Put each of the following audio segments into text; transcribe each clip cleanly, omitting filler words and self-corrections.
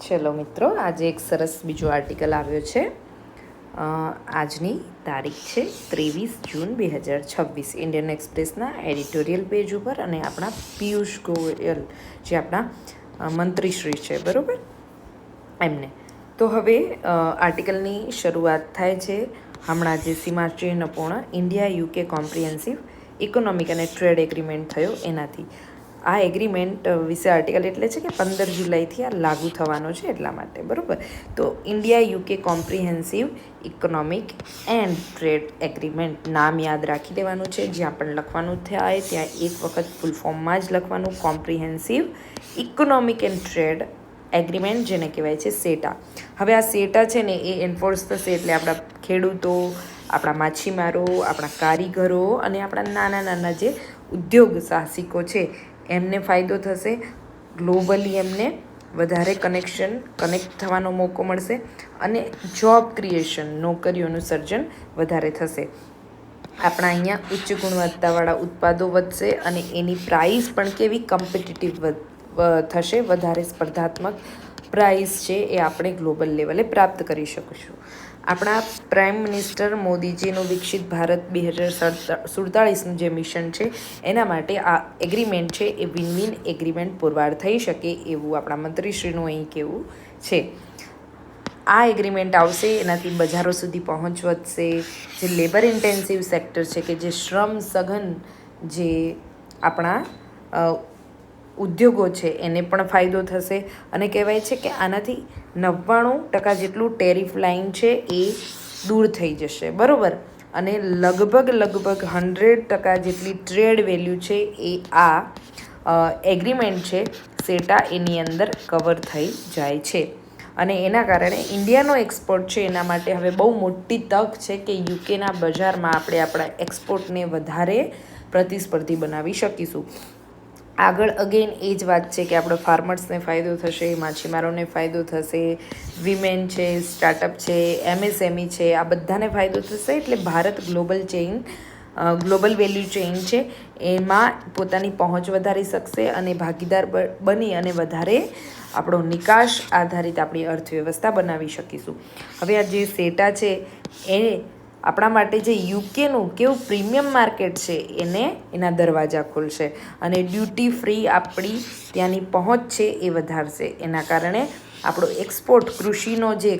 ચલો મિત્રો, આજે એક સરસ બીજો આર્ટિકલ આવ્યો છે. આજની તારીખ છે 23 જૂન 2026. ઇન્ડિયન એક્સપ્રેસના એડિટોરિયલ પેજ ઉપર, અને આપણા પિયુષ ગોયલ જે આપણા મંત્રીશ્રી છે, બરાબર, એમને. તો હવે આર્ટિકલની શરૂઆત થાય છે હમણાં જે સીમાચિહ્નપૂર્ણ ઇન્ડિયા યુકે કોમ્પ્રિહેન્સિવ ઇકોનોમિક અને ટ્રેડ એગ્રીમેન્ટ થયો એનાથી. આ એગ્રીમેન્ટ વિશે આર્ટિકલ એટલે છે કે 15 જુલાઈથી આ લાગુ થવાનો છે, એટલા માટે, બરાબર. તો India UK comprehensive economic and trade agreement નામ યાદ રાખી દેવાનું છે. જ્યાં પણ લખવાનું થાય ત્યાં એક વખત ફૂલ ફોર્મમાં જ લખવાનું, comprehensive economic and trade agreement, જેને કહેવાય છે સેટા. હવે આ સેટા છે ને એ એન્ફોર્સ થશે એટલે આપણા ખેડૂતો, આપણા માછીમારો, આપણા કારીગરો અને આપણા નાના નાના જે ઉદ્યોગ સાહસિકો છે એમને ફાયદો થશે. ગ્લોબલી એમને વધારે કનેક્ટ થવાનો મોકો મળશે અને જોબ ક્રિએશન, નોકરીઓનું સર્જન વધારે થશે. આપણા અહીંયા ઉચ્ચ ગુણવત્તાવાળા ઉત્પાદો વધશે અને એની પ્રાઇસ પણ કેવી કોમ્પિટિટિવ થશે, વધારે સ્પર્ધાત્મક પ્રાઇસ છે એ આપણે ગ્લોબલ લેવલે પ્રાપ્ત કરી શકીશું. આપણા પ્રાઇમ મિનિસ્ટર મોદીજીનું વિકસિત ભારત 2047નું જે મિશન છે એના માટે આ એગ્રીમેન્ટ છે એ વિન વિન એગ્રીમેન્ટ પુરવાર થઈ શકે એવું આપણા મંત્રીશ્રીનું અહીં કહેવું છે. આ એગ્રીમેન્ટ આવશે એનાથી બજારો સુધી પહોંચ વધશે. જે લેબર ઇન્ટેન્સિવ સેક્ટર છે, કે જે શ્રમ સઘન જે આપણા ઉદ્યોગો છે એને પણ ફાયદો થશે. અને કહેવાય છે કે આનાથી 99% જેટલું ટેરિફ લાઇન છે એ દૂર થઈ જશે, બરાબર. અને લગભગ 100% જેટલી ટ્રેડ વેલ્યુ છે એ આ એગ્રીમેન્ટ છે સેટા એની અંદર કવર થઈ જાય છે. અને એના કારણે ઇન્ડિયાનો એક્સપોર્ટ છે એના માટે હવે બહુ મોટી તક છે કે યુકેના બજારમાં આપણે આપણા એક્સપોર્ટને વધારે પ્રતિસ્પર્ધી બનાવી શકીશું. આગળ અગેન એ જ વાત છે કે આપણે ફાર્મર્સને ફાયદો થશે, માછીમારોને ફાયદો થશે, વિમેન છે, સ્ટાર્ટઅપ છે, MSME છે, આ બધાને ફાયદો થશે. એટલે ભારત ગ્લોબલ વેલ્યુ ચેઇન છે એમાં પોતાની પહોંચ વધારી શકશે અને ભાગીદાર બની અને વધારે આપણો નિકાસ આધારિત આપણી અર્થવ્યવસ્થા બનાવી શકીશું. હવે આ જે સેટા છે એ આપણા માટે જે યુકેનું કેવું પ્રીમિયમ માર્કેટ છે એના દરવાજા ખોલશે અને ડ્યુટી ફ્રી આપણી ત્યાંની પહોંચ છે એ વધારશે. એના કારણે આપણો એક્સપોર્ટ, કૃષિનો જે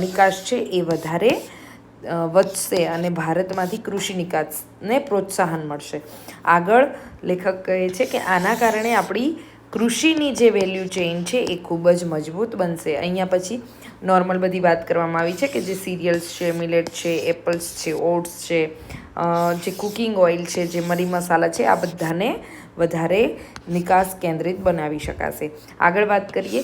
નિકાસ છે એ વધારે વધશે અને ભારતમાંથી કૃષિ નિકાસને પ્રોત્સાહન મળશે. આગળ લેખક કહે છે કે આના કારણે આપણી કૃષિની જે વેલ્યુ ચેઇન છે એ ખૂબ જ મજબૂત બનશે. અહીંયા પછી નોર્મલ બધી વાત કરવામાં આવી છે કે જે સિરિયલ્સ છે, મિલેટ છે, એપલ્સ છે, ઓટ્સ છે, જે કુકિંગ ઓઇલ છે, જે મરી મસાલા છે, આ બધાને વધારે નિકાસ કેન્દ્રિત બનાવી શકાશે. આગળ વાત કરીએ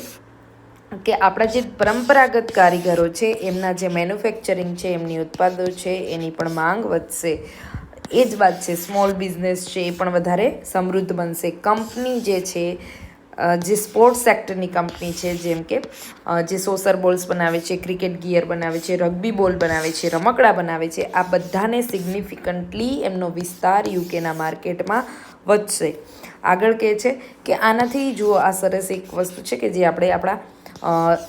કે આપણા જે પરંપરાગત કારીગરો છે એમના જે મેન્યુફેક્ચરિંગ છે, એમની ઉત્પાદો છે એની પણ માંગ વધશે. એ જ વાત છે, સ્મોલ બિઝનેસ છે એ પણ વધારે સમૃદ્ધ બનશે. કંપની જે છે, જે સ્પોર્ટ્સ સેક્ટરની કંપની છે, જેમ કે જે સોસર બોલ્સ બનાવે છે, ક્રિકેટ ગિયર બનાવે છે, રગ્બી બોલ બનાવે છે, રમકડા બનાવે છે, આ બધાને સિગ્નિફિકન્ટલી એમનો વિસ્તાર યુકેના માર્કેટમાં વધશે. આગળ કહે છે કે આનાથી જુઓ, આ સરસ એક વસ્તુ છે કે જે આપણે આપણા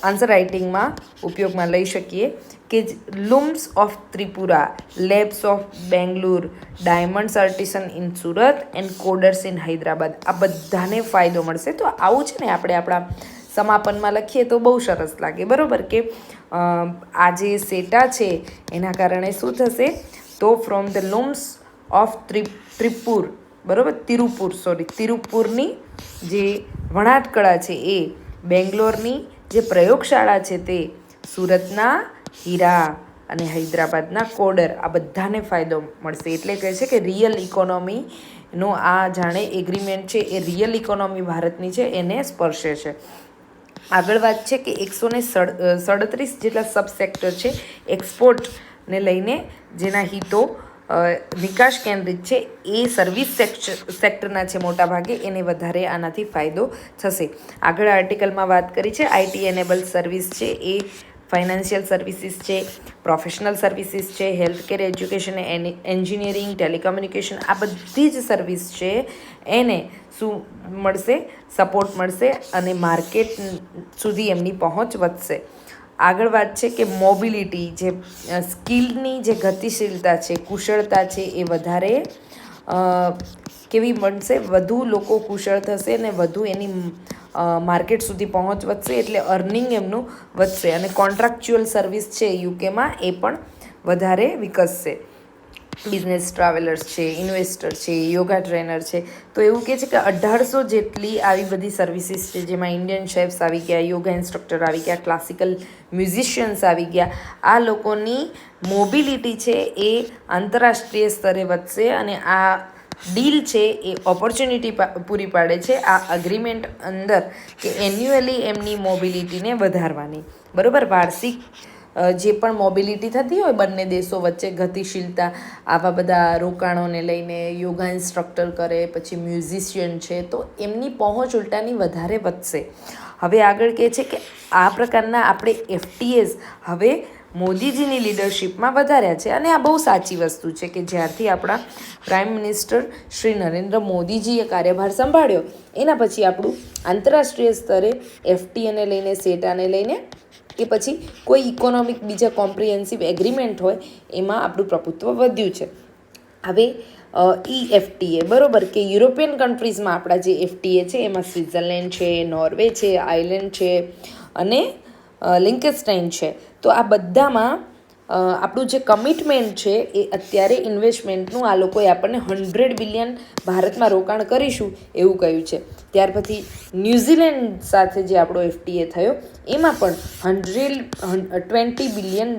આન્સર રાઇટિંગમાં ઉપયોગમાં લઈ શકીએ કે looms of Tripura, labs of Bengaluru, diamonds artisan in Surat and coders in Hyderabad, આ બધાને ફાયદો મળશે. તો આવું છે ને આપણે આપણા સમાપનમાં લખીએ તો બહુ સરસ લાગે, બરાબર. કે આ જે સેટા છે એના કારણે શું થશે, તો from the looms of Tripur, બરાબર, તિરુપુરની જે વણાટકળા છે એ, બેંગ્લોરની જે પ્રયોગશાળા છે તે, સુરતના હીરા અને હૈદરાબાદના કોડર, આ બધાને ફાયદો મળશે. એટલે કહે છે કે રિયલ ઇકોનોમીનો આ જાણે એગ્રીમેન્ટ છે એ રિયલ ઇકોનોમી ભારતની છે એને સ્પર્શે છે. આગળ વાત છે કે 137 જેટલા સબ સેક્ટર છે એક્સપોર્ટને લઈને, જેના હિતો નિકાસ કેન્દ્રિત છે, એ સર્વિસ સેક્ટરના છે મોટા ભાગે, એને વધારે આનાથી ફાયદો થશે. આગળ આર્ટિકલમાં વાત કરી છે આઈટી એનેબલ સર્વિસ છે એ ફાઇનાન્શિયલ સર્વિસીસ છે, પ્રોફેશનલ સર્વિસીસ છે, health care, education, engineering, telecommunication, આ બધી જ સર્વિસ છે એને શું મળશે? સપોર્ટ મળશે અને માર્કેટ સુધી એમની પહોંચ વધશે. આગળ વાત છે કે મોબિલિટી, જે સ્કિલની જે ગતિશીલતા છે, કુશળતા છે, એ વધારે કેવી બનશે? વધુ લોકો કુશળ થશે અને વધુ એની માર્કેટ સુધી પહોંચ વધશે, એટલે અર્નિંગ એમનું વધશે અને કોન્ટ્રાક્ચ્યુઅલ સર્વિસ છે યુકેમાં એ પણ વધારે વિકસશે. બિઝનેસ ટ્રાવેલર્સ છે, ઇન્વેસ્ટર છે, યોગા ટ્રેનર છે, તો એવું કહે છે કે 1800 જેટલી આવી બધી સર્વિસીસ છે, જેમાં ઇન્ડિયન શેફ્સ આવી ગયા, યોગા ઇન્સ્ટ્રક્ટર આવી ગયા, ક્લાસિકલ મ્યુઝિશિયન્સ આવી ગયા. આ લોકોની મોબિલિટી છે એ આંતરરાષ્ટ્રીય સ્તરે વધશે અને આ ડીલ છે એ ઓપોર્ચ્યુનિટી પૂરી પાડે છે આ અગ્રીમેન્ટ અંદર કે એન્યુઅલી એમની મોબિલિટીને વધારવાની. બરાબર, વાર્ષિક જે પણ મોબિલિટી થતી હોય બંને દેશો વચ્ચે, ગતિશીલતા, આવા બધા રોકાણોને લઈને, યોગા ઇન્સ્ટ્રક્ટર કરે, પછી મ્યુઝિશિયન છે, તો એમની પહોંચ ઉલટાની વધારે વધશે. હવે આગળ કહે છે કે આ પ્રકારના આપણે FTAs હવે મોદીજીની લીડરશિપમાં વધાર્યા છે અને આ બહુ સાચી વસ્તુ છે કે જ્યારથી આપણા પ્રાઇમ મિનિસ્ટર શ્રી નરેન્દ્ર મોદીજીએ કાર્યભાર સંભાળ્યો એના પછી આપણું આંતરરાષ્ટ્રીય સ્તરે FTAને લઈને, સેટાને લઈને કે પછી કોઈ ઇકોનોમિક બીજા કોમ્પ્રિહેન્સિવ એગ્રીમેન્ટ હોય એમાં આપણું પ્રભુત્વ વધ્યું છે. હવે EFTA, બરાબર, કે યુરોપિયન કન્ટ્રીઝમાં આપણા જે FTA છે એમાં સ્વિટ્ઝરલેન્ડ છે, નોર્વે છે, આઇલેન્ડ છે અને લિંકનસ્ટાઇન છે. તો આ બધામાં આપણું જે કમિટમેન્ટ છે એ અત્યારે ઇન્વેસ્ટમેન્ટનું આ લોકોએ આપણને 100 બિલિયન ભારતમાં રોકાણ કરીશું એવું કહ્યું છે. ત્યાર પછી ન્યૂઝીલેન્ડ સાથે જે આપણો FTA થયો એમાં પણ $120 બિલિયન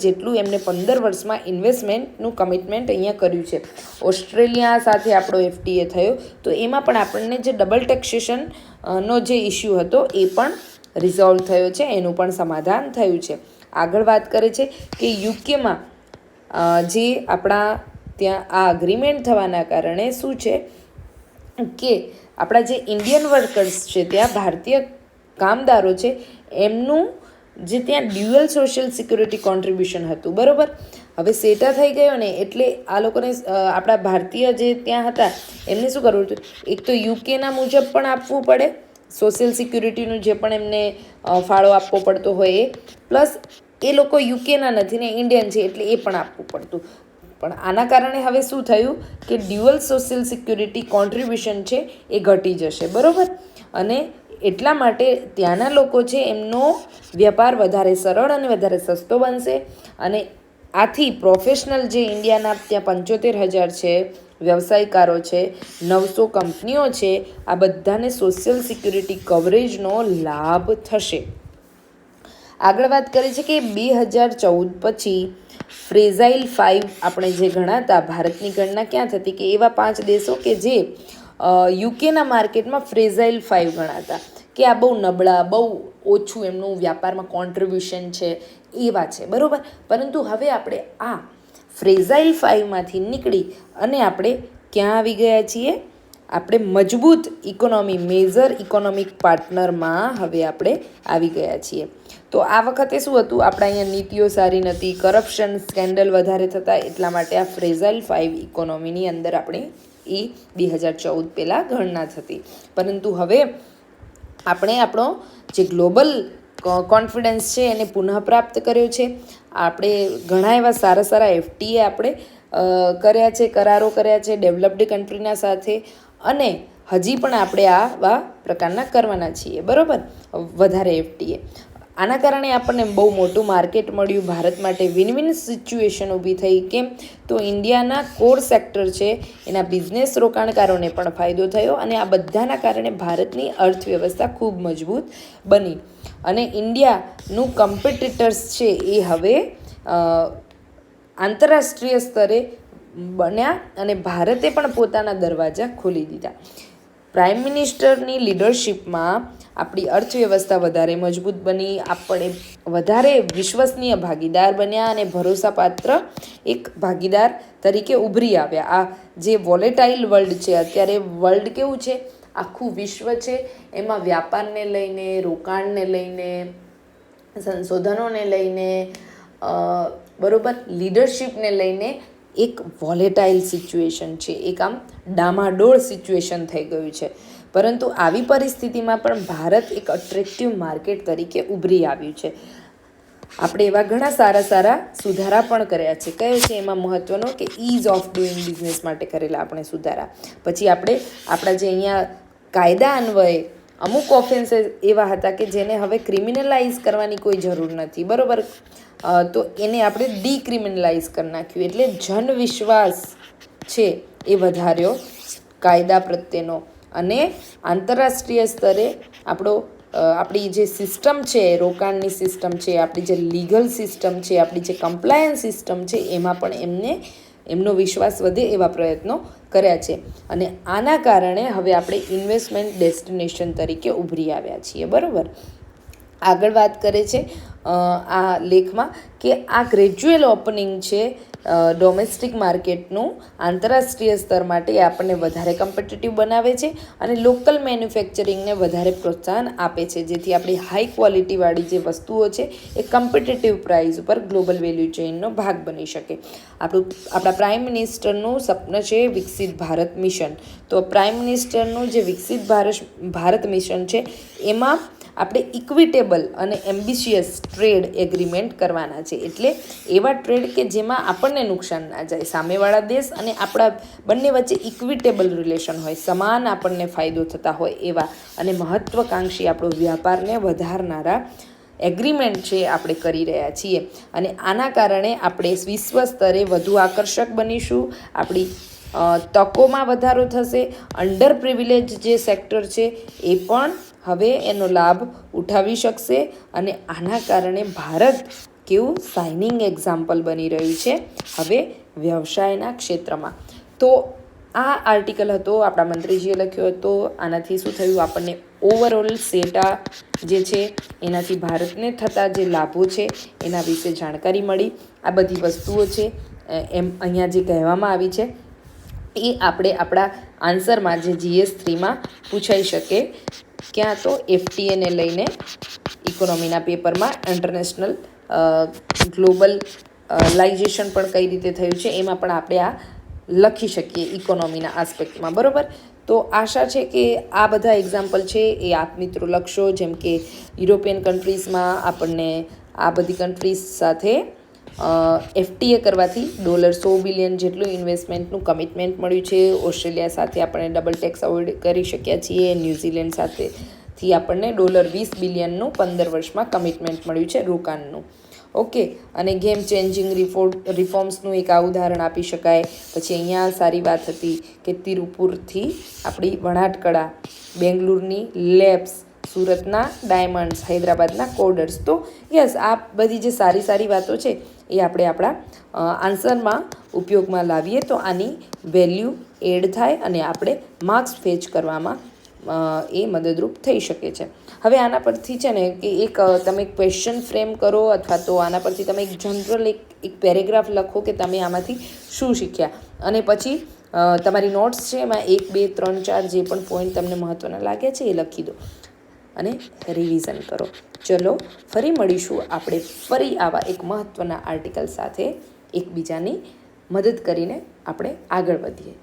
જેટલું એમને 15 વર્ષમાં ઇન્વેસ્ટમેન્ટનું કમિટમેન્ટ અહીંયા કર્યું છે. ઓસ્ટ્રેલિયા સાથે આપણો FTA થયો તો એમાં પણ આપણને જે ડબલ ટેક્સેશન નો જે ઇસ્યુ હતો એ પણ રિઝોલ્વ થયો છે, એનું પણ સમાધાન થયું છે. આગળ વાત કરે છે કે યુકેમાં જે આપણા ત્યાં આ અગ્રીમેન્ટ થવાના કારણે શું છે કે આપણા જે ઇન્ડિયન વર્કર્સ છે, ત્યાં ભારતીય કામદારો છે, એમનું જે ત્યાં ડ્યુઅલ સોશિયલ સિક્યુરિટી કોન્ટ્રીબ્યુશન હતું, બરાબર, હવે સેટા થઈ ગયો ને એટલે આ લોકોને આપણા ભારતીય જે ત્યાં હતા એમને શું કરવું હતું? એક તો યુકેના મુજબ પણ આપવું પડે સોશિયલ સિક્યુરિટીનું જે પણ એમને ફાળો આપવો પડતો હોય એ, પ્લસ એ લોકો યુકેના નથી ને ઇન્ડિયન છે એટલે એ પણ આપવું પડતું. પણ આના કારણે હવે શું થયું કે ડ્યુઅલ સોશિયલ સિક્યુરિટી કોન્ટ્રીબ્યુશન છે એ ઘટી જશે, બરાબર, અને એટલા માટે ત્યાંના લોકો છે એમનો વ્યાપાર વધારે સરળ અને વધારે સસ્તો બનશે અને આથી પ્રોફેશનલ જે ઇન્ડિયાના ત્યાં 75,000 છે વ્યવસાયકારો છે, 900 કંપનીઓ છે, આ બધાને સોશિયલ સિક્યુરિટી કવરેજનો લાભ થશે. આગળ વાત કરી છે કે 2014 પછી ફ્રેઝાઇલ 5 આપણે જે ગણાતા, ભારતની ગણના ક્યાં થતી કે એવા 5 દેશો કે જે યુકેના માર્કેટમાં ફ્રેઝાઇલ 5 ગણાતા કે આ બહુ નબળા, બહુ ઓછું એમનું વ્યાપારમાં કોન્ટ્રીબ્યુશન છે એવા છે, બરાબર. પરંતુ હવે આપણે આ ફ્રેઝાઇલ 5માંથી નીકળી અને આપણે ક્યાં આવી ગયા છીએ? આપણે મજબૂત ઇકોનોમી, મેજર ઇકોનોમિક પાર્ટનરમાં હવે આપણે આવી ગયા છીએ. તો આ વખતે શું હતું? આપણા અહીંયા નીતિઓ સારી નહોતી, કરપ્શન સ્કેન્ડલ વધારે થતા, એટલા માટે આ ફ્રેઝાઇલ 5 ઇકોનોમીની અંદર આપણે એ 2014 પહેલાં ગણના થતી. પરંતુ હવે આપણે આપણો જે ગ્લોબલ કોન્ફિડન્સ છે એને પુનઃપ્રાપ્ત કર્યો છે. આપણે ઘણા એવા સારા સારા FTA આપણે કર્યા છે, કરારો કર્યા છે ડેવલપ્ડ કન્ટ્રીના સાથે અને હજી પણ આપણે આવા પ્રકારના કરવાના છીએ, બરાબર, વધારે FTA. આના કારણે આપણને બહુ મોટું માર્કેટ મળ્યું, ભારત માટે વિન વિન સિચ્યુએશન ઊભી થઈ. કેમ તો ઇન્ડિયાના કોર સેક્ટર છે એના બિઝનેસ રોકાણકારોને પણ ફાયદો થયો અને આ બધાના કારણે ભારતની અર્થવ્યવસ્થા ખૂબ મજબૂત બની અને ઇન્ડિયાનું કમ્પિટિટર્સ છે એ હવે આંતરરાષ્ટ્રીય સ્તરે બન્યા અને ભારતે પણ પોતાના દરવાજા ખોલી દીધા. પ્રાઇમ મિનિસ્ટરની લીડરશિપમાં આપણી અર્થવ્યવસ્થા વધારે મજબૂત બની, આપણે વધારે વિશ્વસનીય ભાગીદાર બન્યા અને ભરોસાપાત્ર એક ભાગીદાર તરીકે ઉભરી આવ્યા. આ જે વોલેટાઇલ વર્લ્ડ છે, અત્યારે વર્લ્ડ કેવું છે, આખું વિશ્વ છે, એમાં વ્યાપારને લઈને, રોકાણને લઈને, સંશોધનોને લઈને બરાબર લીડરશિપને લઈને એક વોલેટાઇલ સિચ્યુએશન છે, એક આમ ડામાડોળ સિચ્યુએશન થઈ ગયું છે. પરંતુ આવી પરિસ્થિતિમાં પણ ભારત એક અટ્રેક્ટિવ માર્કેટ તરીકે ઉભરી આવ્યું છે. આપણે એવા ઘણા સારા સુધારા પણ કર્યા છે. કયો છે એમાં મહત્ત્વનો કે ઇઝ ઓફ ડુઈંગ બિઝનેસ માટે કરેલા આપણે સુધારા. પછી આપણે આપણા જે અહીંયા કાયદા અન્વયે અમુક ઓફેન્સીસ એવા હતા કે જેને હવે ક્રિમિનલાઇઝ કરવાની કોઈ જરૂર નથી, બરાબર. તો એને આપણે ડીક્રિમિનલાઇઝ કરી નાખ્યું, એટલે જનવિશ્વાસ છે એ વધાર્યો કાયદા પ્રત્યેનો. અને આંતરરાષ્ટ્રીય સ્તરે આપણી જે સિસ્ટમ છે, રોકાણની સિસ્ટમ છે, આપણી જે લીગલ સિસ્ટમ છે, આપણી જે કમ્પ્લાયન્સ સિસ્ટમ છે, એમાં પણ એમનો વિશ્વાસ વધે એવા પ્રયત્નો કર્યા છે. અને આના કારણે હવે આપણે ઇન્વેસ્ટમેન્ટ ડેસ્ટિનેશન તરીકે ઉભરી આવ્યા છીએ, બરાબર. આગળ વાત કરે છે આ લેખમાં કે આ ગ્રેજ્યુઅલ ઓપનિંગ છે ડોમેસ્ટિક માર્કેટનું આંતરરાષ્ટ્રીય સ્તર માટે આપણને વધારે કોમ્પિટિટિવ બનાવે છે અને લોકલ મેન્યુફેક્ચરિંગને વધારે પ્રોત્સાહન આપે છે, જેથી આપણી હાઈ ક્વોલિટીવાળી જે વસ્તુઓ છે એ કોમ્પિટિટિવ પ્રાઇસ ઉપર ગ્લોબલ વેલ્યુ ચેઇનનો ભાગ બની શકે. આપણા પ્રાઇમ મિનિસ્ટરનું સપનું છે વિકસિત ભારત મિશન. તો પ્રાઇમ મિનિસ્ટરનું જે વિકસિત ભારત મિશન છે એમાં આપણે ઇક્વિટેબલ અને એમ્બિશિયસ ટ્રેડ એગ્રીમેન્ટ કરવાના છે. એટલે એવા ટ્રેડ કે જેમાં આપણને નુકસાન ના જાય, સામેવાળા દેશ અને આપણા બંને વચ્ચે ઇક્વિટેબલ રિલેશન હોય, સમાન આપણને ફાયદો થતા હોય એવા અને મહત્ત્વાકાંક્ષી આપણો વ્યાપારને વધારનારા એગ્રીમેન્ટ છે આપણે કરી રહ્યા છીએ. અને આના કારણે આપણે વિશ્વ સ્તરે વધુ આકર્ષક બનીશું, આપણી તકોમાં વધારો થશે, અંડર પ્રિવિલેજ જે સેક્ટર છે એ પણ હવે એનો લાભ ઉઠાવી શકશે. અને આના કારણે ભારત કેવું શાઇનિંગ એક્ઝામ્પલ બની રહ્યું છે હવે વ્યવસાયના ક્ષેત્રમાં. તો આ આર્ટિકલ હતો, આપણા મંત્રીજીએ લખ્યો હતો. આનાથી શું થયું, આપણને ઓવરઓલ સેટા જે છે એનાથી ભારતને થતા જે લાભો છે એના વિશે જાણકારી મળી. આ બધી વસ્તુઓ છે એમ અહીંયા જે કહેવામાં આવી છે એ આપણે આપણા આન્સરમાં જે GS3માં પૂછાઈ શકે. ક્યાં તો FTAને લઈને ઇકોનોમીના પેપરમાં ઇન્ટરનેશનલ ગ્લોબલાઇઝેશન પણ કઈ રીતે થયું છે એમાં પણ આપણે આ લખી શકીએ ઇકોનોમીના આસ્પેક્ટમાં, બરાબર. તો આશા છે કે આ બધા એક્ઝામ્પલ છે એ આપ મિત્રો લખશો. જેમ કે યુરોપિયન કન્ટ્રીઝમાં આપણને આ બધી કન્ટ્રીઝ સાથે FTA કરવાથી $100 બિલિયન જેટલું ઇન્વેસ્ટમેન્ટનું કમિટમેન્ટ મળ્યું છે. ઓસ્ટ્રેલિયા સાથે આપણે ડબલ ટેક્સ અવોઇડ કરી શક્યા છીએ. ન્યૂઝીલેન્ડ સાથેથી આપણને $20 બિલિયનનું 15 વર્ષમાં કમિટમેન્ટ મળ્યું છે રોકાણનું. ઓકે. અને ગેમ ચેન્જિંગ રિફોર્મ્સનું એક આ ઉદાહરણ આપી શકાય. પછી અહીંયા સારી વાત હતી કે તિરુપુરથી આપણી વણાટકળા, બેંગલુરુની લેબ્સ, સુરતના ડાયમંડ્સ, હૈદરાબાદના કોડર્સ. તો યસ, આ બધી જે સારી વાતો છે એ આપણે આપણા આન્સરમાં ઉપયોગમાં લાવીએ તો આની વેલ્યુ એડ થાય અને આપણે માર્ક્સ ફેચ કરવામાં એ મદદરૂપ થઈ શકે છે. હવે આના પરથી છે ને કે એક તમે ક્વેશ્ચન ફ્રેમ કરો અથવા તો આના પરથી તમે એક જનરલ એક પેરેગ્રાફ લખો કે તમે આમાંથી શું શીખ્યા, અને પછી તમારી નોટ્સ છે એમાં 1, 2, 3, 4 જે પણ પોઈન્ટ તમને મહત્ત્વના લાગ્યા છે એ લખી દો અને રિવિઝન કરો. ચલો ફરી મળીશું આપણે ફરી આવા એક મહત્ત્વના આર્ટિકલ સાથે એકબીજાની મદદ કરીને આપણે આગળ વધીએ.